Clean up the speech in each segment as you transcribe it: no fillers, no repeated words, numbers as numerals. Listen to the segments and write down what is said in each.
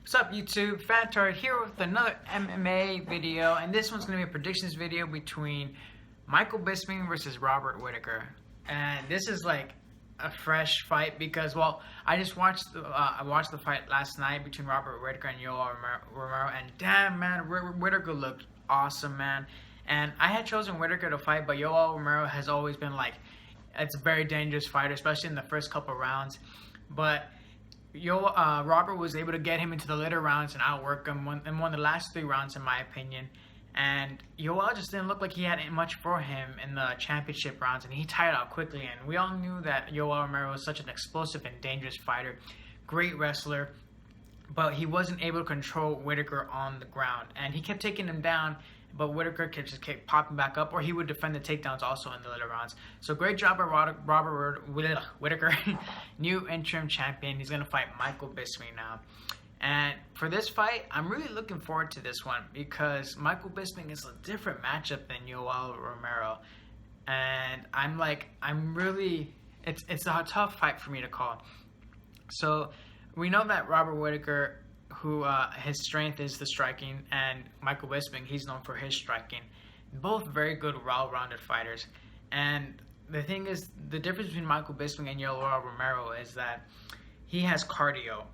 What's up YouTube? Fatard here with another MMA video, and this one's going to be a predictions video between Michael Bisping versus Robert Whittaker. And this is like a fresh fight because, well, I just watched I watched the fight last night between Robert Whittaker and Yoel Romero, and damn man, Whittaker looked awesome, man. And I had chosen Whittaker to fight, but Yoel Romero has always been like, it's a very dangerous fighter, especially in the first couple rounds. But Robert was able to get him into the later rounds and outwork him and won the last 3 rounds, in my opinion. And Yoel just didn't look like he had much for him in the championship rounds, and he tired out quickly. And we all knew that Yoel Romero was such an explosive and dangerous fighter, great wrestler, but he wasn't able to control Whittaker on the ground. And he kept taking him down, but Whittaker just kept popping back up, or he would defend the takedowns also in the later rounds. So great job by Robert Whittaker, new interim champion. He's going to fight Michael Bisping now. And for this fight, I'm really looking forward to this one because Michael Bisping is a different matchup than Yoel Romero. And it's a tough fight for me to call. So we know that Robert Whittaker, who his strength is the striking, and Michael Bisping, he's known for his striking. Both very good, well-rounded fighters. And the thing is, the difference between Michael Bisping and Yoel Romero is that he has cardio,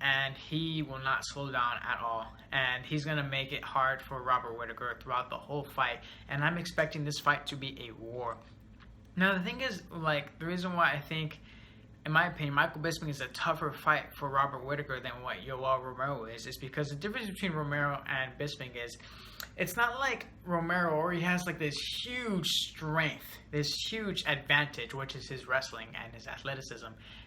and he will not slow down at all. And he's going to make it hard for Robert Whittaker throughout the whole fight. And I'm expecting this fight to be a war. Now, the thing is, like, the reason why I think, in my opinion, Michael Bisping is a tougher fight for Robert Whittaker than what Yoel Romero is because the difference between Romero and Bisping is, it's not like Romero, or he has like this huge strength, this huge advantage, which is his wrestling and his athleticism,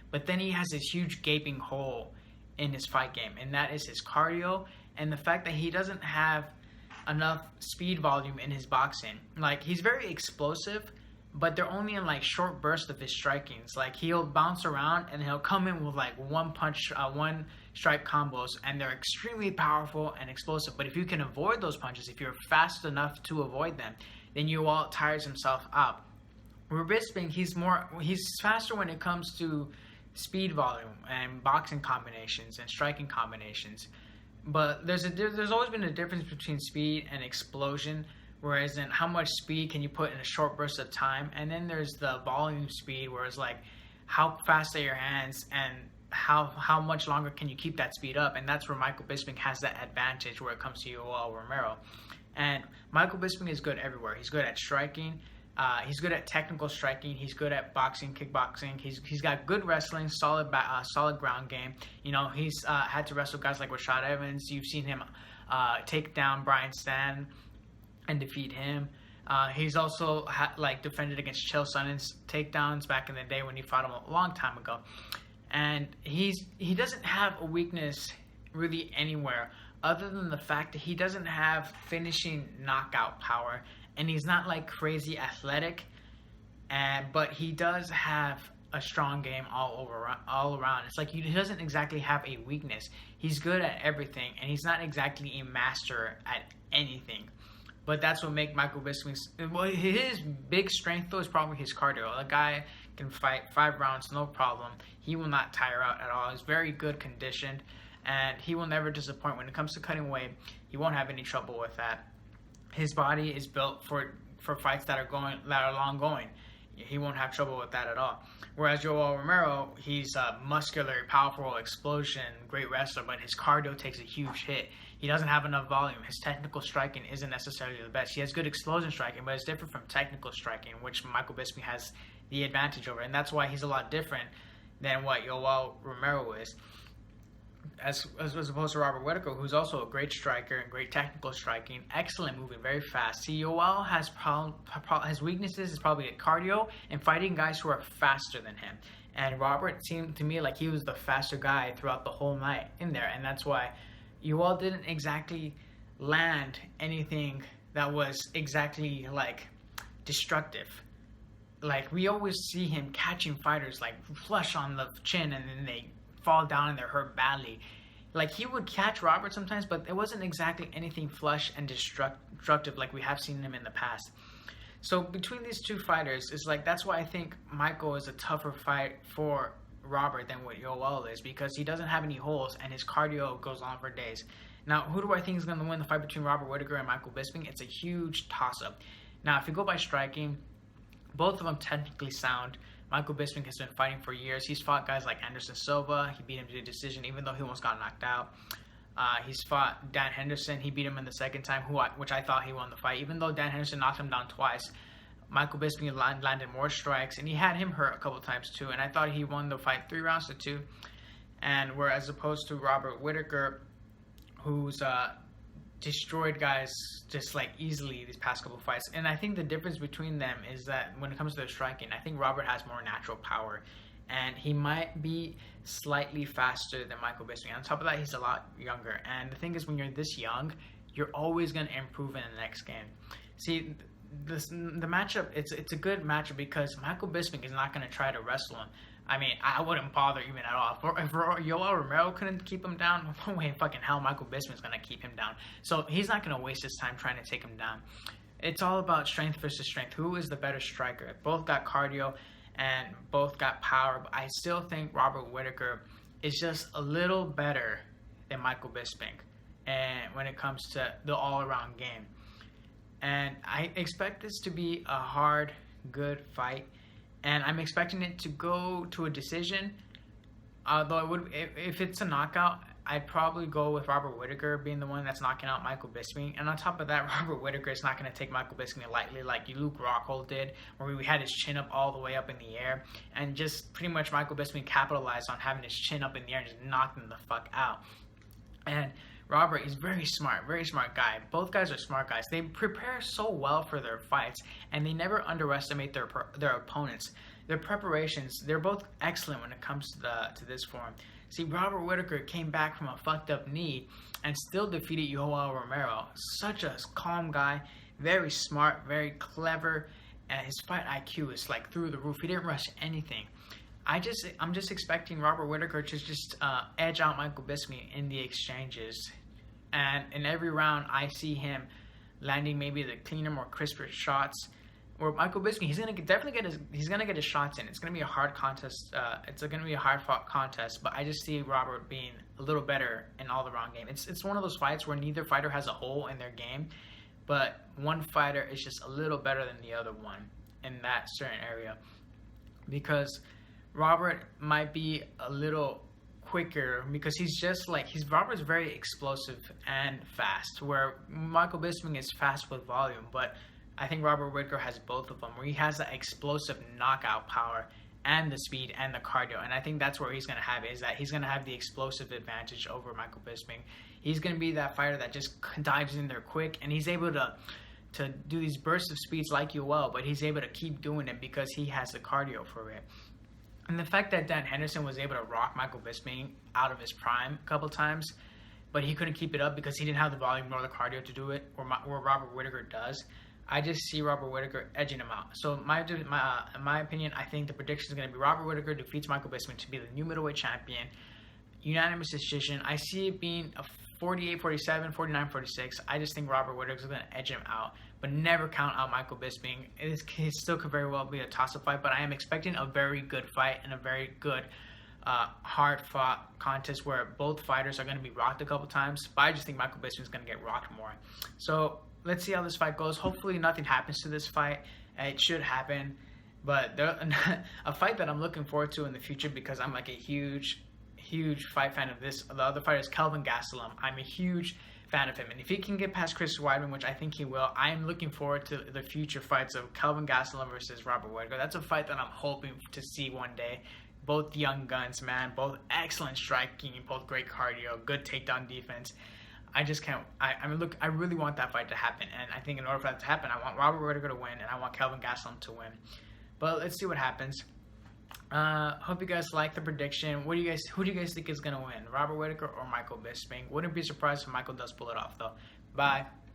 but then he has this huge gaping hole in his fight game, and that is his cardio and the fact that he doesn't have enough speed volume in his boxing. Like, he's very explosive, but they're only in like short bursts of his strikings. Like, he'll bounce around and he'll come in with like one strike combos, and they're extremely powerful and explosive. But if you can avoid those punches, if you're fast enough to avoid them, then Yoel tires himself out. Where Bisping, he's faster when it comes to speed volume and boxing combinations and striking combinations. But there's always been a difference between speed and explosion. Whereas in how much speed can you put in a short burst of time, and then there's the volume speed, where it's like how fast are your hands and how much longer can you keep that speed up. And that's where Michael Bisping has that advantage where it comes to Yoel Romero. And Michael Bisping is good everywhere. He's good at striking. He's good at technical striking. He's good at boxing, kickboxing. He's got good wrestling, solid ground game. You know, he's had to wrestle guys like Rashad Evans. You've seen him take down Brian Stann and defeat him. He's also defended against Chael Sonnen's takedowns back in the day when he fought him a long time ago. And he doesn't have a weakness really anywhere other than the fact that he doesn't have finishing knockout power, and he's not like crazy athletic, but he does have a strong game all around. It's like he doesn't exactly have a weakness. He's good at everything, and he's not exactly a master at anything. But that's what makes Michael Bisping. Well, his big strength, though, is probably his cardio. The guy can fight 5 rounds, no problem. He will not tire out at all. He's very good conditioned, and he will never disappoint. When it comes to cutting weight, he won't have any trouble with that. His body is built for fights that are long going. He won't have trouble with that at all. Whereas Yoel Romero, he's a muscular, powerful explosion, great wrestler, but his cardio takes a huge hit. He doesn't have enough volume. His technical striking isn't necessarily the best. He has good explosion striking, but it's different from technical striking, which Michael Bisping has the advantage over. And that's why he's a lot different than what Yoel Romero is, as opposed to Robert Whittaker, who's also a great striker and great technical striking, excellent moving, very fast. See, Yoel has his weaknesses is probably at cardio and fighting guys who are faster than him. And Robert seemed to me like he was the faster guy throughout the whole night in there, and that's why Yoel didn't exactly land anything that was exactly like destructive. Like, we always see him catching fighters like flush on the chin, and then they fall down and they're hurt badly. Like, he would catch Robert sometimes, but it wasn't exactly anything flush and destructive like we have seen him in the past. So between these two fighters, it's like, that's why I think Michael is a tougher fight for Robert than what Yoel is, because he doesn't have any holes and his cardio goes on for days. Now, who do I think is going to win the fight between Robert Whittaker and Michael Bisping? It's a huge toss-up. Now, if you go by striking, both of them technically sound. Michael Bisping has been fighting for years. He's fought guys like Anderson Silva. He beat him to a decision, even though he almost got knocked out. He's fought Dan Henderson. He beat him in the second time, which I thought he won the fight. Even though Dan Henderson knocked him down twice, Michael Bisping landed more strikes, and he had him hurt a couple times too. And I thought he won the fight 3 rounds to 2. And whereas opposed to Robert Whittaker, who's destroyed guys just like easily these past couple fights. And I think the difference between them is that when it comes to their striking, I think Robert has more natural power, and he might be slightly faster than Michael Bisping. On top of that, he's a lot younger. And the thing is, when you're this young, you're always going to improve in the next game. See, the matchup, it's a good matchup because Michael Bisping is not going to try to wrestle him. I mean, I wouldn't bother even at all. If Yoel Romero couldn't keep him down, no way in fucking hell Michael Bisping's going to keep him down. So he's not going to waste his time trying to take him down. It's all about strength versus strength. Who is the better striker? Both got cardio and both got power, but I still think Robert Whittaker is just a little better than Michael Bisping and when it comes to the all-around game. And I expect this to be a hard, good fight. And I'm expecting it to go to a decision. Although it would, if it's a knockout, I'd probably go with Robert Whittaker being the one that's knocking out Michael Bisping. And on top of that, Robert Whittaker is not going to take Michael Bisping lightly like Luke Rockhold did, where we had his chin up all the way up in the air. And just pretty much Michael Bisping capitalized on having his chin up in the air and just knocked him the fuck out. And Robert is very smart guy. Both guys are smart guys. They prepare so well for their fights, and they never underestimate their opponents. Their preparations, they're both excellent when it comes to this form. See, Robert Whittaker came back from a fucked up knee and still defeated Yoel Romero. Such a calm guy, very smart, very clever, and his fight IQ is like through the roof. He didn't rush anything. I'm just expecting Robert Whittaker to just edge out Michael Bisping in the exchanges, and in every round I see him landing maybe the cleaner, more crisper shots. Where Michael Bisping, he's gonna get his shots in. It's gonna be a hard contest. It's gonna be a hard fought contest, but I just see Robert being a little better in all the round game. It's one of those fights where neither fighter has a hole in their game, but one fighter is just a little better than the other one in that certain area, because Robert might be a little quicker because Robert's very explosive and fast, where Michael Bisping is fast with volume, but I think Robert Whittaker has both of them, where he has that explosive knockout power and the speed and the cardio. And I think that's where he's going to have it, is that he's going to have the explosive advantage over Michael Bisping. He's going to be that fighter that just dives in there quick, and he's able to do these bursts of speeds like Yoel, but he's able to keep doing it because he has the cardio for it. And the fact that Dan Henderson was able to rock Michael Bisping out of his prime a couple times, but he couldn't keep it up because he didn't have the volume nor the cardio to do it, where Robert Whittaker does. I just see Robert Whittaker edging him out. So in my opinion, I think the prediction is going to be Robert Whittaker defeats Michael Bisping to be the new middleweight champion. Unanimous decision. I see it being a 48-47, 49-46. I just think Robert Whittaker is going to edge him out, but never count out Michael Bisping. It still could very well be a toss-up fight, but I am expecting a very good fight and a very good, hard-fought contest where both fighters are going to be rocked a couple times, but I just think Michael Bisping is going to get rocked more. So let's see how this fight goes. Hopefully nothing happens to this fight. It should happen, but a fight that I'm looking forward to in the future, because I'm like a huge fight fan of this. The other fighter is Kelvin Gastelum. I'm a huge fan of him, and if he can get past Chris Weidman, which I think he will, I am looking forward to the future fights of Kelvin Gastelum versus Robert Whittaker. That's a fight that I'm hoping to see one day. Both young guns, man. Both excellent striking, both great cardio, good takedown defense. I just can't. I really want that fight to happen, and I think in order for that to happen, I want Robert Whittaker to win, and I want Kelvin Gastelum to win. But let's see what happens. Hope you guys like the prediction. Who do you guys think is gonna win, Robert Whittaker or Michael Bisping? Wouldn't be surprised if Michael does pull it off though. Bye.